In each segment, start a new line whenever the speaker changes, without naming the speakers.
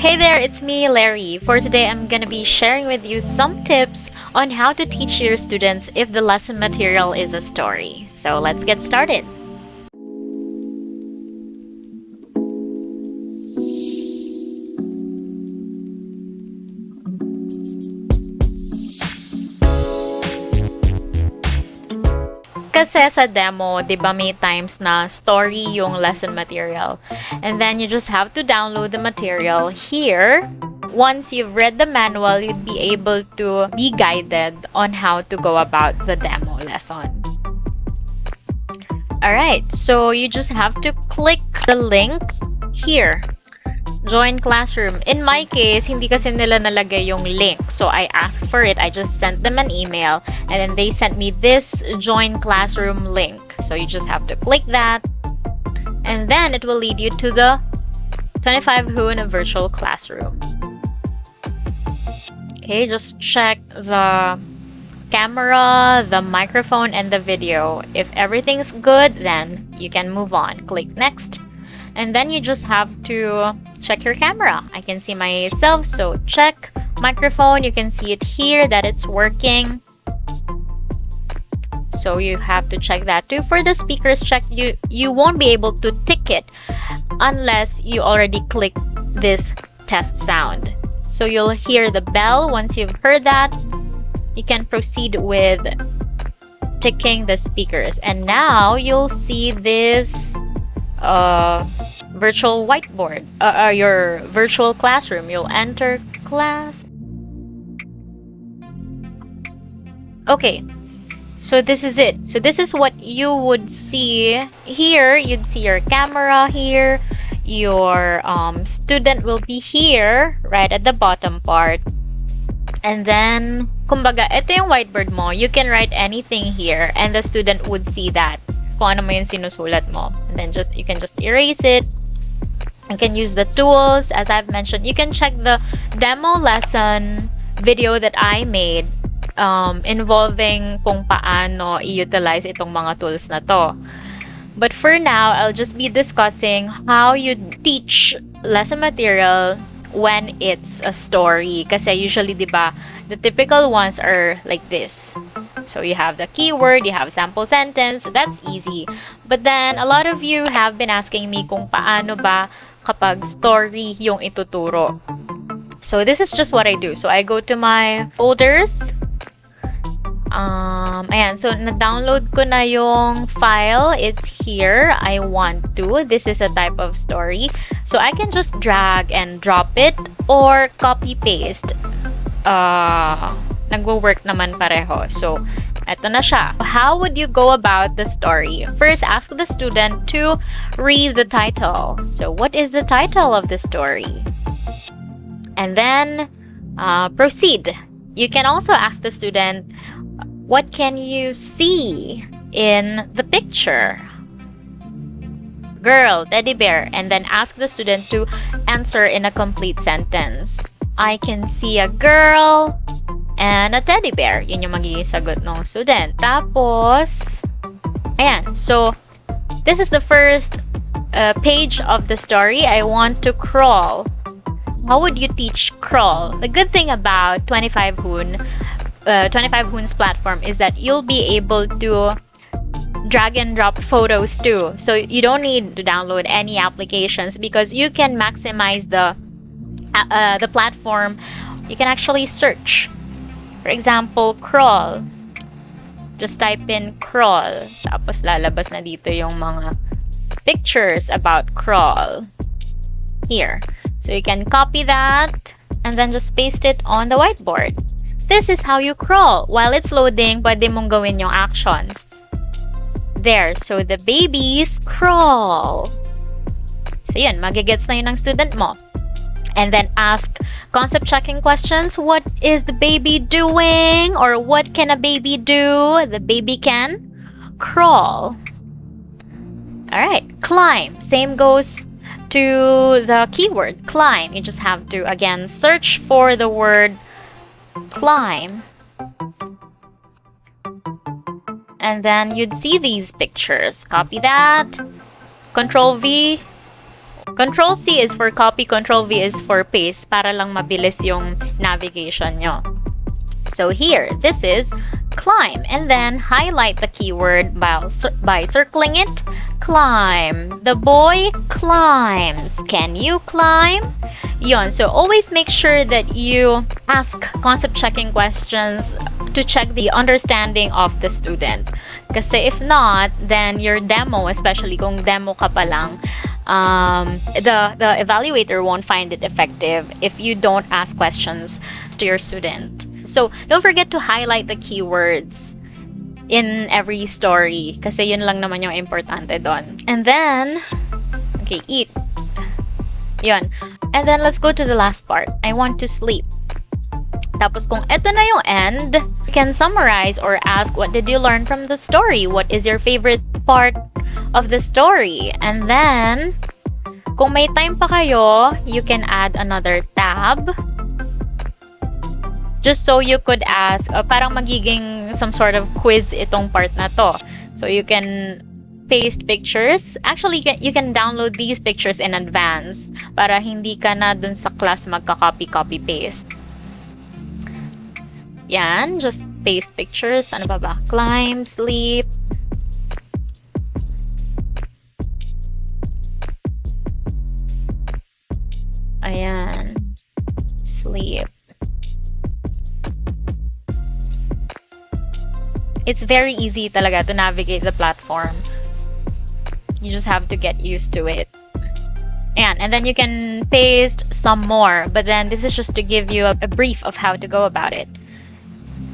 Hey there, it's me, Larry. For today, I'm gonna be sharing with you some tips on how to teach your students if the lesson material is a story. So let's get started. Kasi sa demo, di ba may times na story yung lesson material. And then you just have to download the material here. Once you've read the manual, you'd be able to be guided on how to go about the demo lesson. Alright, so you just have to click the link here. Join classroom. In my case, hindi kasi nila nalagay yung link. So I asked for it. I just sent them an email and then they sent me this join classroom link. So you just have to click that and then it will lead you to the 25 Hoon virtual classroom. Okay, just check the camera, the microphone, and the video. If everything's good, then you can move on. Click next. And then you just have to check your camera. I can see myself, so check. Microphone, you can see it here that it's working. So you have to check that too. For the speakers check, you won't be able to tick it unless you already click this test sound. So you'll hear the bell. Once you've heard that, you can proceed with ticking the speakers. And now you'll see this virtual whiteboard, your virtual classroom. You'll enter class. Okay, so this is it. So this is what you would see here. You'd see your camera here. Your student will be here, right at the bottom part. And then, kumbaga, ito yung whiteboard mo. You can write anything here and the student would see that. Kung ano mo yung sinusulat mo. And then you can just erase it. You can use the tools. As I've mentioned, you can check the demo lesson video that I made involving kung paano i-utilize itong mga tools na to. But for now, I'll just be discussing how you teach lesson material when it's a story. Kasi usually, di ba, the typical ones are like this. So you have the keyword, you have sample sentence, that's easy. But then, a lot of you have been asking me kung paano ba kapag story yung ituturo. So this is just what I do. So I go to my folders. Ayan, so na-download ko na yung file. It's here. I want to. This is a type of story. So I can just drag and drop it or copy-paste. Nagwo-work naman pareho. So, eto na siya. How would you go about the story? First, ask the student to read the title. So, what is the title of the story? And then, proceed. You can also ask the student, what can you see in the picture? Girl, teddy bear. And then ask the student to answer in a complete sentence. I can see a girl and a teddy bear. Yun yung magiging sagot ng student. Tapos, ayan. So, this is the first page of the story. I want to crawl. How would you teach crawl? The good thing about 25 Hoon's platform is that you'll be able to drag and drop photos too. So you don't need to download any applications because you can maximize the platform. You can actually search. For example, crawl. Just type in crawl. Tapos lalabas na dito yung mga pictures about crawl. Here. So you can copy that and then just paste it on the whiteboard. This is how you crawl. While it's loading, pwede mong gawin yung actions. There. So the babies crawl. So yun, magigets na yun ng student mo. And then ask concept checking questions. What is the baby doing? Or what can a baby do? The baby can crawl. Alright, climb. Same goes to the keyword climb. You just have to, again, search for the word climb. And then you'd see these pictures. Copy that. Control V. Control C is for copy, Control V is for paste para lang mabilis yung navigation nyo. So here, this is climb, and then highlight the keyword by circling it. Climb. The boy climbs. Can you climb? Yon. So always make sure that you ask concept checking questions to check the understanding of the student. Kasi if not, then your demo, especially kung demo ka pa lang, the evaluator won't find it effective if you don't ask questions to your student. So don't forget to highlight the keywords in every story kasi yun lang naman yung importante doon. And then, okay, eat. Yun. And then let's go to the last part. I want to sleep. Tapos kung eto na yung end, you can summarize or ask what did you learn from the story? What is your favorite part of the story? And then, kung may time pa kayo, you can add another tab. Just so you could ask, parang magiging some sort of quiz itong part na to. So you can paste pictures. Actually, you can download these pictures in advance para hindi ka na dun sa class magka-copy-paste. Yan, just paste pictures. Ano ba? Climb, sleep. Ayan. Sleep. It's very easy talaga to navigate the platform. You just have to get used to it. And then you can paste some more, but then this is just to give you a brief of how to go about it.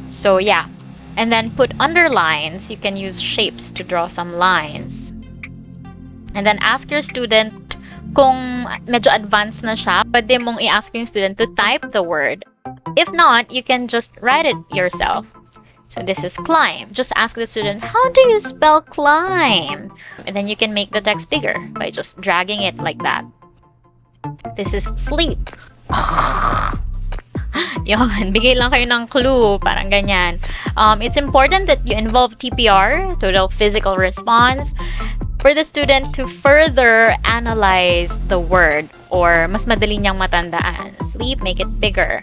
So yeah, and then put underlines. You can use shapes to draw some lines. And then ask your student kung medyo advanced na siya, pwede mong i-ask yung student to type the word. If not, you can just write it yourself. So this is climb. Just ask the student, how do you spell climb? And then you can make the text bigger by just dragging it like that. This is sleep. Yon, bigay lang kayo ng clue, parang ganyan. It's important that you involve TPR, total physical response, for the student to further analyze the word or mas madali niyang matandaan. Sleep, make it bigger.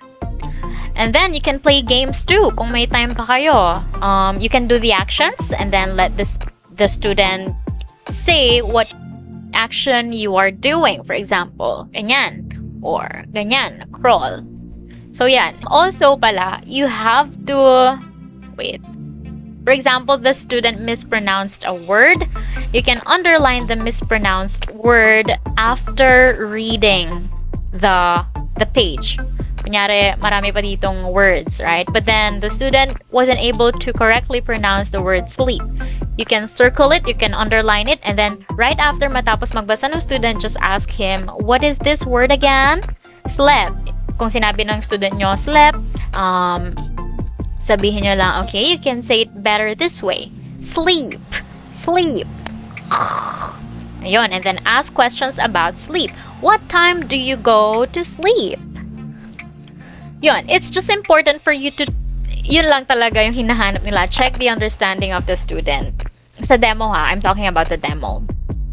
And then you can play games too kung may time pa kayo. You can do the actions and then let the student say what action you are doing. For example, ganyan or ganyan, crawl. So yan. Also pala, you have to wait. For example, the student mispronounced a word. You can underline the mispronounced word after reading the page. Kunyari, marami pa ditong words, right? But then the student wasn't able to correctly pronounce the word sleep. You can circle it, you can underline it, and then right after matapos magbasa ng student, just ask him, what is this word again? Slept. Kung sinabi ng student nyo, slept, sabihin nyo lang, okay, you can say it better this way. Sleep. Sleep. Ayun, and then ask questions about sleep. What time do you go to sleep? Yun, it's just important for you to, yun lang talaga yung hinahanap nila. Check the understanding of the student. Sa demo ha, I'm talking about the demo.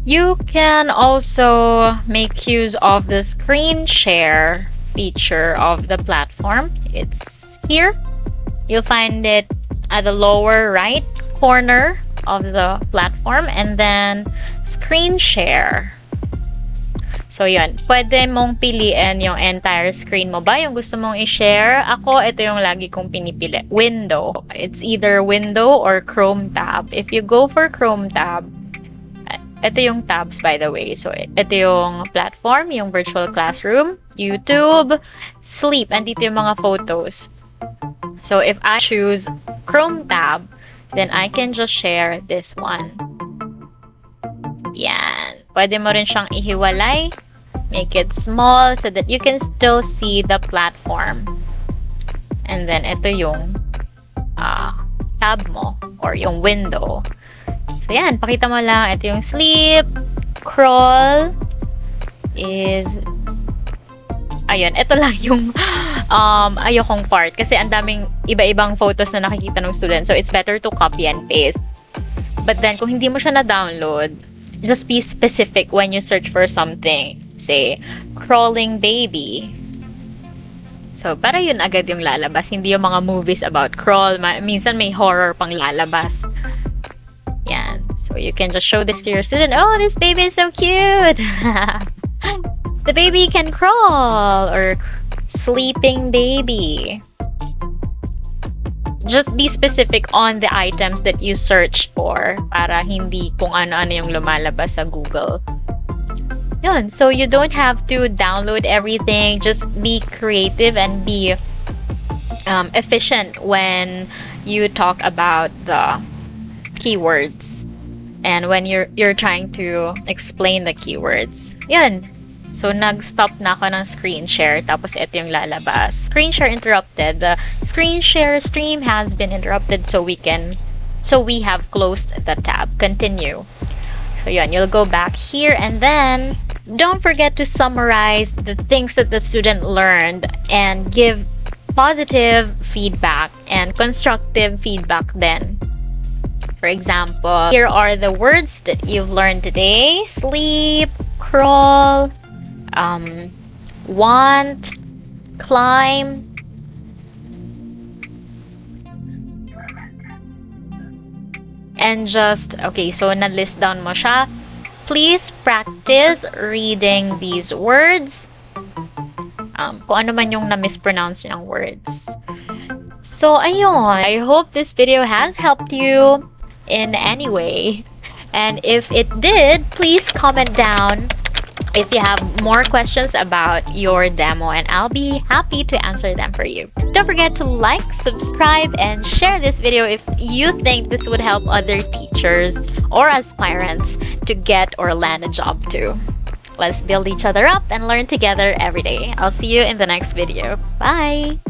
You can also make use of the screen share feature of the platform. It's here. You'll find it at the lower right corner of the platform and then screen share. So yun, pwede mong piliin yung entire screen mo ba, yung gusto mong i-share. Ako, ito yung lagi kong pinipili. Window. It's either window or Chrome tab. If you go for Chrome tab, ito yung tabs by the way. So ito yung platform, yung virtual classroom, YouTube, sleep, and dito yung mga photos. So if I choose Chrome tab, then I can just share this one. Yan. Pwede mo rin siyang ihiwalay. Make it small so that you can still see the platform. And then, ito yung tab mo or yung window. So, yan. Pakita mo lang. Ito yung sleep. Crawl is... Ayun. Ito lang yung ayokong part. Kasi ang daming iba-ibang photos na nakikita ng student. So, it's better to copy and paste. But then, kung hindi mo siya na-download, just be specific when you search for something. say, crawling baby. So, para yun agad yung lalabas. Hindi yung mga movies about crawl. Minsan may horror pang lalabas. Yan. So, you can just show this to your student. Oh, this baby is so cute! The baby can crawl! Or sleeping baby. Just be specific on the items that you search for para hindi kung ano-ano yung lumalabas sa Google. Yun. So, you don't have to download everything. Just be creative and be efficient when you talk about the keywords and when you're trying to explain the keywords. Yun. So, nag-stop na ako ng screen share. Tapos, ito yung lalabas. Screen share interrupted. The screen share stream has been interrupted so we have closed the tab. Continue. So, yun. You'll go back here and then don't forget to summarize the things that the student learned and give positive feedback and constructive feedback then. For example, here are the words that you've learned today. Sleep, crawl, want, climb, and just, okay, so na-list down mo siya. Please practice reading these words. Kung ano man yung na-mispronounce yung words. So, ayun. I hope this video has helped you in any way. And if it did, please comment down if you have more questions about your demo, and I'll be happy to answer them for you. Don't forget to like, subscribe, and share this video if you think this would help other teachers or aspirants to get or land a job too. Let's build each other up and learn together every day. I'll see you in the next video. Bye!